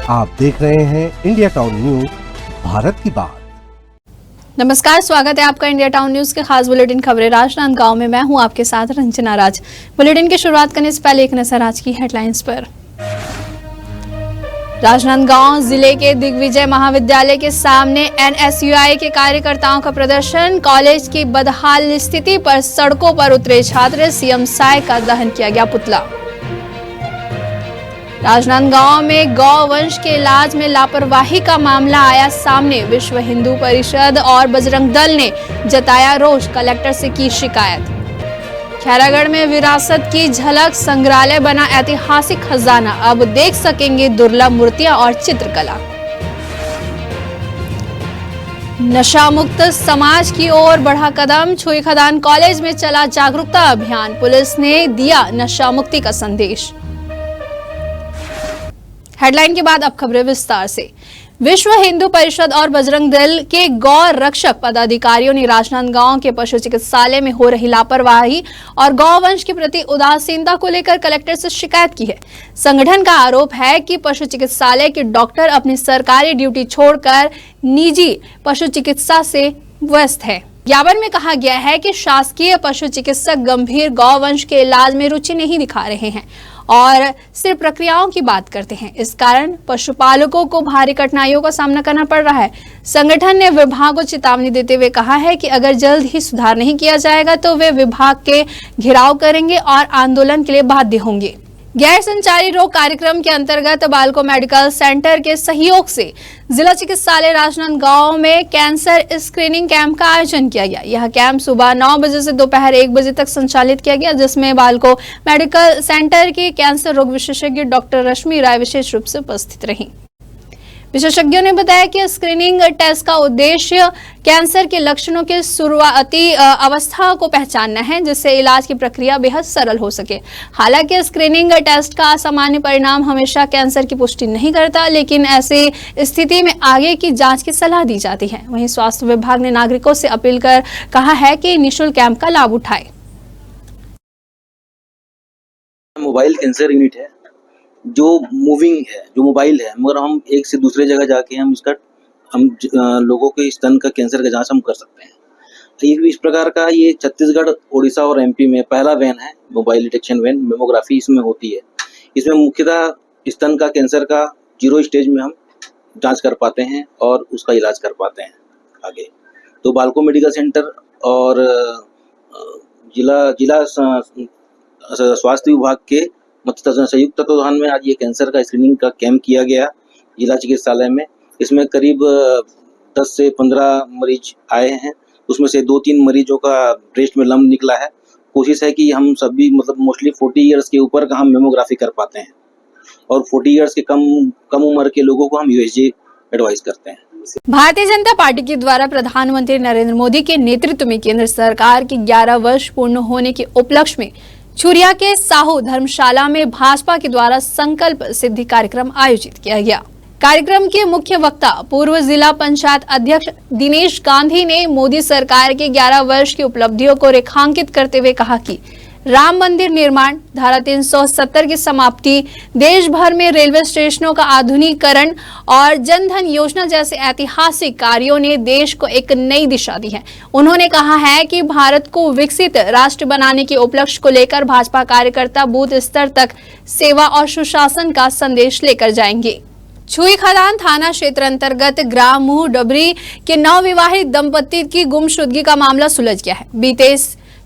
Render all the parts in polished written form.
आप देख रहे हैं इंडिया टाउन न्यूज, भारत की बात। नमस्कार, स्वागत है आपका इंडिया टाउन न्यूज के खास बुलेटिन खबरें राजनांदगांव में। मैं हूं आपके साथ रंजना राज। बुलेटिन की शुरुआत करने से पहले एक नजर आज की हेडलाइंस पर। राजनांदगांव जिले के दिग्विजय महाविद्यालय के सामने एनएसयूआई के कार्यकर्ताओं का प्रदर्शन। कॉलेज की बदहाल स्थिति पर सड़कों पर उतरे छात्र। सीएम साय का दहन किया गया पुतला। राजनांदगांव में गौ वंश के इलाज में लापरवाही का मामला आया सामने। विश्व हिंदू परिषद और बजरंग दल ने जताया रोष, कलेक्टर से की शिकायत। खैरागढ़ में विरासत की झलक, संग्रहालय बना ऐतिहासिक खजाना। अब देख सकेंगे दुर्लभ मूर्तियां और चित्रकला। नशा मुक्त समाज की ओर बढ़ा कदम। छुई खदान कॉलेज में चला जागरूकता अभियान। पुलिस ने दिया नशा मुक्ति का संदेश। हेडलाइन के बाद अब खबरें विस्तार से। विश्व हिंदू परिषद और बजरंग दल के गौ रक्षक पदाधिकारियों ने राजनांदगांव के पशु चिकित्सालय में हो रही लापरवाही और गौवंश के प्रति उदासीनता को लेकर कलेक्टर से शिकायत की है। संगठन का आरोप है कि पशु चिकित्सालय के डॉक्टर अपनी सरकारी ड्यूटी छोड़कर निजी पशु चिकित्सा से व्यस्त है। ज्ञापन में कहा गया है कि शासकीय पशु चिकित्सक गंभीर गौवंश के इलाज में रुचि नहीं दिखा रहे हैं और सिर्फ प्रक्रियाओं की बात करते हैं। इस कारण पशुपालकों को भारी कठिनाइयों का सामना करना पड़ रहा है। संगठन ने विभाग को चेतावनी देते हुए कहा है कि अगर जल्द ही सुधार नहीं किया जाएगा तो वे विभाग के घेराव करेंगे और आंदोलन के लिए बाध्य होंगे। गैर संचारी रोग कार्यक्रम के अंतर्गत बालको मेडिकल सेंटर के सहयोग से जिला चिकित्सालय राजनांदगांव में कैंसर स्क्रीनिंग कैंप का आयोजन किया गया। यह कैंप सुबह 9 बजे से दोपहर 1 बजे तक संचालित किया गया, जिसमें बालको मेडिकल सेंटर की कैंसर रोग विशेषज्ञ डॉक्टर रश्मि राय विशेष रूप से उपस्थित रहीं। विशेषज्ञों ने बताया कि स्क्रीनिंग टेस्ट का उद्देश्य कैंसर के लक्षणों के शुरुआती अवस्था को पहचानना है, जिससे इलाज की प्रक्रिया बेहद सरल हो सके। हालांकि स्क्रीनिंग टेस्ट का असामान्य परिणाम हमेशा कैंसर की पुष्टि नहीं करता, लेकिन ऐसी स्थिति में आगे की जांच की सलाह दी जाती है। वहीं स्वास्थ्य विभाग ने नागरिकों से अपील कर कहा है कि निःशुल्क कैंप का लाभ उठाए। मोबाइल कैंसर यूनिट है जो मूविंग है, जो मोबाइल है, मगर हम एक से दूसरे जगह जाके हम लोगों के स्तन का कैंसर का जांच हम कर सकते हैं। तो इस प्रकार का ये छत्तीसगढ़, उड़ीसा और एमपी में पहला वैन है, मोबाइल डिटेक्शन वैन। मेमोग्राफी इसमें होती है। इसमें मुख्यतः स्तन का कैंसर का 0 स्टेज में हम जांच कर पाते हैं और उसका इलाज कर पाते हैं आगे। तो बालको मेडिकल सेंटर और जिला स्वास्थ्य विभाग के संयुक्त तत्वाधान में आज ये कैंसर का स्क्रीनिंग का कैंप किया गया जिला चिकित्सालय में। इसमें करीब 10 से 15 मरीज आए हैं। उसमें से 2-3 मरीजों का ब्रेस्ट में लम्ब निकला है। कोशिश है कि हम सभी मोस्टली 40 इयर्स के ऊपर का हम मेमोग्राफी कर पाते हैं और 40 इयर्स के कम उम्र के लोगों को हम यूएसजी एडवाइस करते हैं। भारतीय जनता पार्टी के द्वारा प्रधानमंत्री नरेंद्र मोदी के नेतृत्व में केंद्र सरकार के 11 वर्ष पूर्ण होने के उपलक्ष्य में छुरिया के साहू धर्मशाला में भाजपा के द्वारा संकल्प सिद्धि कार्यक्रम आयोजित किया गया। कार्यक्रम के मुख्य वक्ता पूर्व जिला पंचायत अध्यक्ष दिनेश गांधी ने मोदी सरकार के 11 वर्ष की उपलब्धियों को रेखांकित करते हुए कहा कि राम मंदिर निर्माण, धारा 370 की समाप्ति, देश भर में रेलवे स्टेशनों का आधुनिकीकरण और जनधन योजना जैसे ऐतिहासिक कार्यों ने देश को एक नई दिशा दी है। उन्होंने कहा है कि भारत को विकसित राष्ट्र बनाने के उपलक्ष्य को लेकर भाजपा कार्यकर्ता बूथ स्तर तक सेवा और सुशासन का संदेश लेकर जाएंगे। छुई खदान थाना क्षेत्र अंतर्गत ग्राम मुंह डबरी के नवविवाहित दंपति की गुमशुदगी का मामला सुलझ गया है। बीते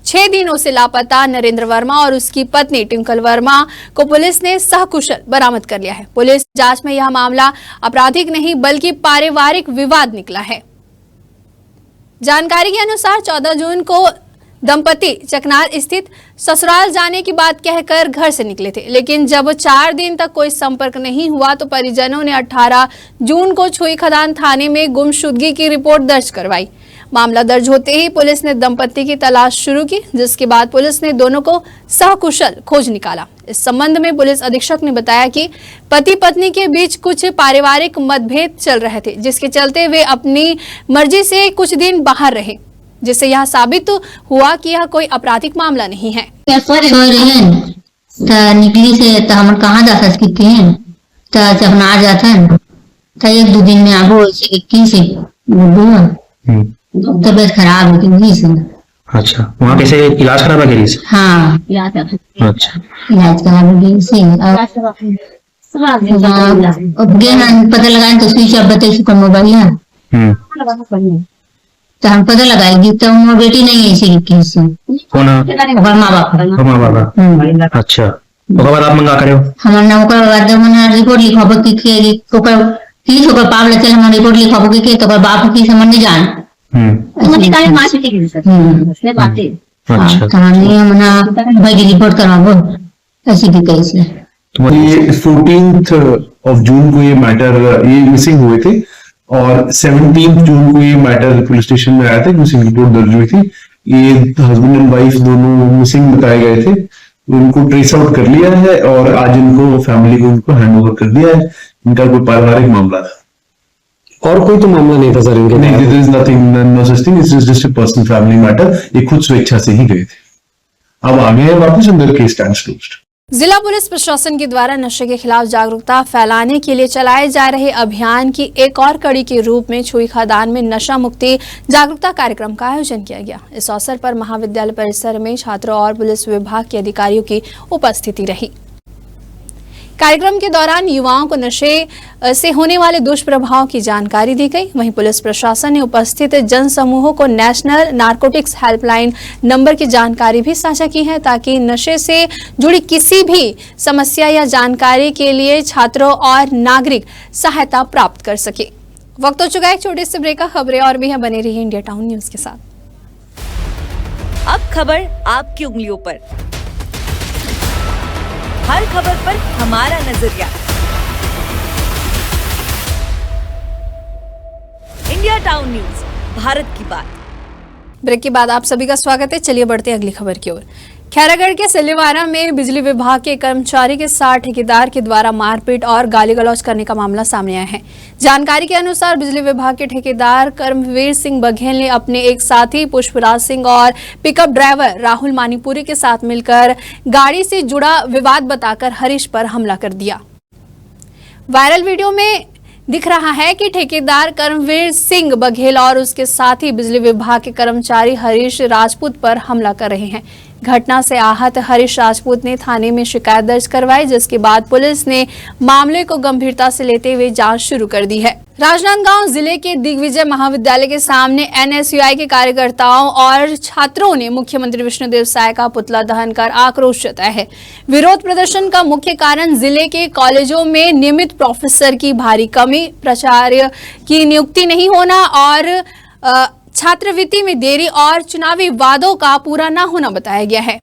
6 दिनों से लापता नरेंद्र वर्मा और उसकी पत्नी ट्विंकल वर्मा को पुलिस ने सकुशल बरामद कर लिया है। पुलिस जांच में यह मामला आपराधिक नहीं बल्कि पारिवारिक विवाद निकला है। जानकारी के अनुसार 14 जून को दंपति चकनार स्थित ससुराल जाने की बात कहकर घर से निकले थे, लेकिन जब 4 दिन तक कोई संपर्क नहीं हुआ तो परिजनों ने 18 जून को छुई खदान थाने में गुमशुदगी की रिपोर्ट दर्ज करवाई। मामला दर्ज होते ही पुलिस ने दंपति की तलाश शुरू की, जिसके बाद पुलिस ने दोनों को सकुशल खोज निकाला। इस संबंध में पुलिस अधीक्षक ने बताया कि पति पत्नी के बीच कुछ पारिवारिक मतभेद चल रहे थे, जिसके चलते वे अपनी मर्जी से कुछ दिन बाहर रहे, जिससे यह साबित हुआ कि यह कोई आपराधिक मामला नहीं है। निकली से हम कहाँ जा सकते हैं तो जब ना आ जाता है तो 1-2 दिन में आबो की से तबियत खराब होती वही से। अच्छा, वहाँ कैसे इलाज करा गिरी से? हाँ अच्छा, इलाज करा गई से अब पता लगाए तो स्विच ऑफ बताई कौन मोबाइल है तो हम पता लगाएगी तो वो बेटी नहीं है इसी की से कौन माँ बाप माँ बाबा? अच्छा, ओकर बाद आप मंगा करे हो? हमारे ना ओकर बाद मने रिपोर्ट लिखवाबो की ओकर की ओकर पाप ले चल हम रिपोर्ट लिखवाबो की तो ओकर बाप की समझ नहीं जान अच्छा, कहानी मना भाई रिपोर्ट करवाबो ऐसी की कैसे। ये 14th of जून को ये मैटर ये मिसिंग हुए थे और 17th जून को ये मैटर पुलिस स्टेशन में आया था, मिसिंग रिपोर्ट दर्ज हुई थी। ये हस्बैंड एंड वाइफ दोनों मिसिंग बताए गए थे, उनको ट्रेस आउट कर लिया है और आज इनको फैमिली को इनको हैंड ओवर कर दिया है। इनका कोई पारिवारिक मामला था और कोई तो मामला नहीं था सर इनके? नहीं, there is nothing, no such thing, it's just a personal family matter। ये खुद स्वेच्छा से ही गए थे, अब आ गए हैं वापस, अंदर केस स्टैंड्स क्लोज्ड। जिला पुलिस प्रशासन के द्वारा नशे के खिलाफ जागरूकता फैलाने के लिए चलाए जा रहे अभियान की एक और कड़ी के रूप में छुई खदान में नशा मुक्ति जागरूकता कार्यक्रम का आयोजन किया गया। इस अवसर पर महाविद्यालय परिसर में छात्रों और पुलिस विभाग के अधिकारियों की उपस्थिति रही। कार्यक्रम के दौरान युवाओं को नशे से होने वाले दुष्प्रभाव की जानकारी दी गई। वहीं पुलिस प्रशासन ने उपस्थित जन समूहों को नेशनल नारकोटिक्स हेल्पलाइन नंबर की जानकारी भी साझा की है ताकि नशे से जुड़ी किसी भी समस्या या जानकारी के लिए छात्रों और नागरिक सहायता प्राप्त कर सके। वक्त हो चुका है एक छोटे से ब्रेक का, खबरें और भी हैं, बने रहिए इंडिया टाउन न्यूज के साथ। अब खबर आपकी उंगलियों पर, हर खबर पर हमारा नजरिया। इंडिया टाउन न्यूज, भारत की बात। ब्रेक के बाद आप सभी का स्वागत है। चलिए बढ़ते हैं अगली खबर की ओर। खैरागढ़ के सिलीवारा में बिजली विभाग के कर्मचारी के साथ ठेकेदार के द्वारा मारपीट और गाली गलौज करने का मामला सामने आया है। जानकारी के अनुसार बिजली विभाग के ठेकेदार कर्मवीर सिंह बघेल ने अपने एक साथी पुष्पराज सिंह और पिकअप ड्राइवर राहुल मानीपुरी के साथ मिलकर गाड़ी से जुड़ा विवाद बताकर हरीश पर हमला कर दिया। वायरल वीडियो में दिख रहा है कि ठेकेदार कर्मवीर सिंह बघेल और उसके साथी बिजली विभाग के कर्मचारी हरीश राजपूत पर हमला कर रहे हैं। घटना से आहत हरीश राजपूत ने थाने में शिकायत दर्ज करवाई, जिसके बाद पुलिस ने मामले को गंभीरता से लेते हुए जांच शुरू कर दी है। राजनांदगांव जिले के दिग्विजय महाविद्यालय के सामने एनएसयूआई के कार्यकर्ताओं और छात्रों ने मुख्यमंत्री विष्णुदेव साय का पुतला दहन कर आक्रोश जताया है। विरोध प्रदर्शन का मुख्य कारण जिले के कॉलेजों में नियमित प्रोफेसर की भारी कमी, प्राचार्य की नियुक्ति नहीं होना और छात्रवृत्ति में देरी और चुनावी वादों का पूरा न होना बताया गया है।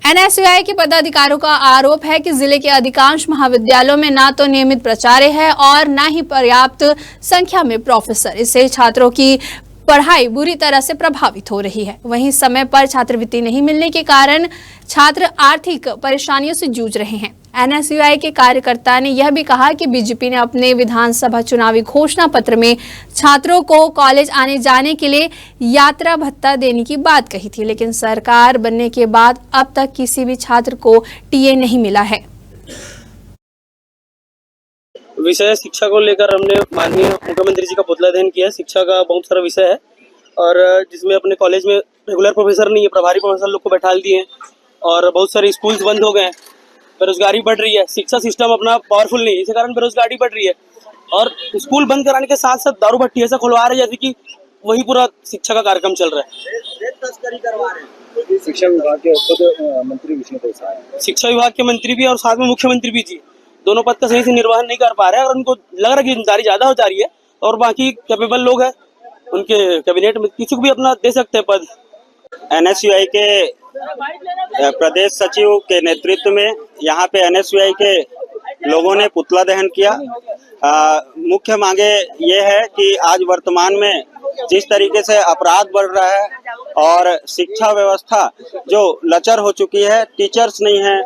एनएसयूआई के पदाधिकारियों का आरोप है कि जिले के अधिकांश महाविद्यालयों में ना तो नियमित प्राचार्य है और न ही पर्याप्त संख्या में प्रोफेसर। इससे छात्रों की पढ़ाई बुरी तरह से प्रभावित हो रही है। वहीं समय पर छात्रवृत्ति नहीं मिलने के कारण छात्र आर्थिक परेशानियों से जूझ रहे हैं। एनएसयूआई के कार्यकर्ता ने यह भी कहा कि बीजेपी ने अपने विधानसभा चुनावी घोषणा पत्र में छात्रों को कॉलेज आने जाने के लिए यात्रा भत्ता देने की बात कही थी, लेकिन सरकार बनने के बाद अब तक किसी भी छात्र को टीए नहीं मिला है। विषय शिक्षा को लेकर हमने माननीय मुख्यमंत्री जी का पुतला दहन किया। शिक्षा का बहुत सारा विषय है और जिसमें अपने कॉलेज में रेगुलर प्रोफेसर नहीं है, प्रभारी प्रोफेसर लोग को बैठा दिए हैं और बहुत सारे स्कूल्स बंद हो गए हैं। बेरोजगारी बढ़ रही है, शिक्षा सिस्टम अपना पावरफुल नहीं है, इसी कारण बेरोजगारी बढ़ रही है और स्कूल बंद कराने के साथ साथ दारू भट्टी ऐसा खुलवा रहे हैं जैसे कि वही पूरा शिक्षा का कार्यक्रम चल रहा है। तस्करी करवा रहे हैं। शिक्षा विभाग के खुद मंत्री विष्णुदेव साय, शिक्षा विभाग के मंत्री भी और साथ में मुख्यमंत्री भी जी दोनों पद का सही से निर्वहन नहीं कर पा रहे हैं और उनको लग रहा है कि जिम्मेदारी ज्यादा हो जा रही है और बाकी कैपेबल लोग हैं उनके कैबिनेट में किसी को भी अपना दे सकते हैं पद। एनएसयूआई के प्रदेश सचिव के नेतृत्व में यहाँ पे एनएसयूआई के लोगों ने पुतला दहन किया। मुख्य मांगे ये है कि आज वर्तमान में जिस तरीके से अपराध बढ़ रहा है और शिक्षा व्यवस्था जो लचर हो चुकी है, टीचर्स नहीं है,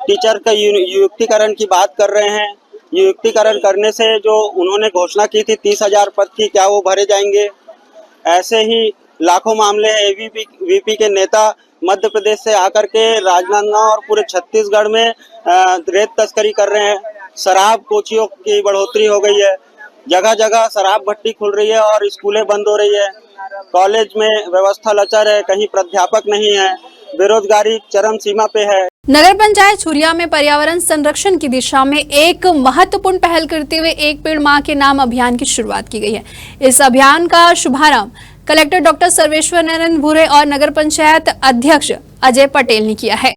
टीचर का युक्तिकरण की बात कर रहे हैं। युक्तिकरण करने से जो उन्होंने घोषणा की थी 30,000 पद की, क्या वो भरे जाएंगे? ऐसे ही लाखों मामले एबीवीपी के नेता मध्य प्रदेश से आकर के राजनांदगांव और पूरे छत्तीसगढ़ में रेत तस्करी कर रहे हैं। शराब कोचियों की बढ़ोतरी हो गई है, जगह जगह शराब भट्टी खुल रही है और स्कूलें बंद हो रही है। कॉलेज में व्यवस्था लचर है, कहीं प्राध्यापक नहीं है, बेरोजगारी चरम सीमा पे है। नगर पंचायत छुरिया में पर्यावरण संरक्षण की दिशा में एक महत्वपूर्ण पहल करते हुए एक पेड़ मां के नाम अभियान की शुरुआत की गई है। इस अभियान का शुभारंभ कलेक्टर डॉक्टर सर्वेश्वर नारायण भूरे और नगर पंचायत अध्यक्ष अजय पटेल ने किया है।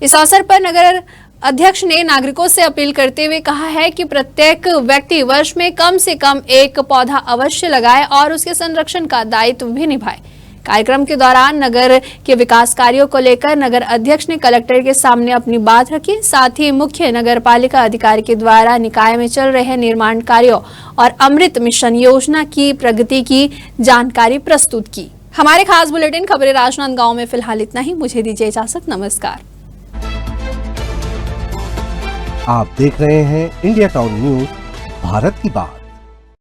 इस अवसर पर नगर अध्यक्ष ने नागरिकों से अपील करते हुए कहा है कि प्रत्येक व्यक्ति वर्ष में कम से कम एक पौधा अवश्य लगाए और उसके संरक्षण का दायित्व भी निभाए। कार्यक्रम के दौरान नगर के विकास कार्यों को लेकर नगर अध्यक्ष ने कलेक्टर के सामने अपनी बात रखी। साथ ही मुख्य नगर पालिका अधिकारी के द्वारा निकाय में चल रहे निर्माण कार्यों और अमृत मिशन योजना की प्रगति की जानकारी प्रस्तुत की। हमारे खास बुलेटिन खबरें राजनांदगांव में फिलहाल इतना ही। मुझे दीजिए इजाजत। नमस्कार। आप देख रहे हैं इंडिया टाउन न्यूज, भारत की बात।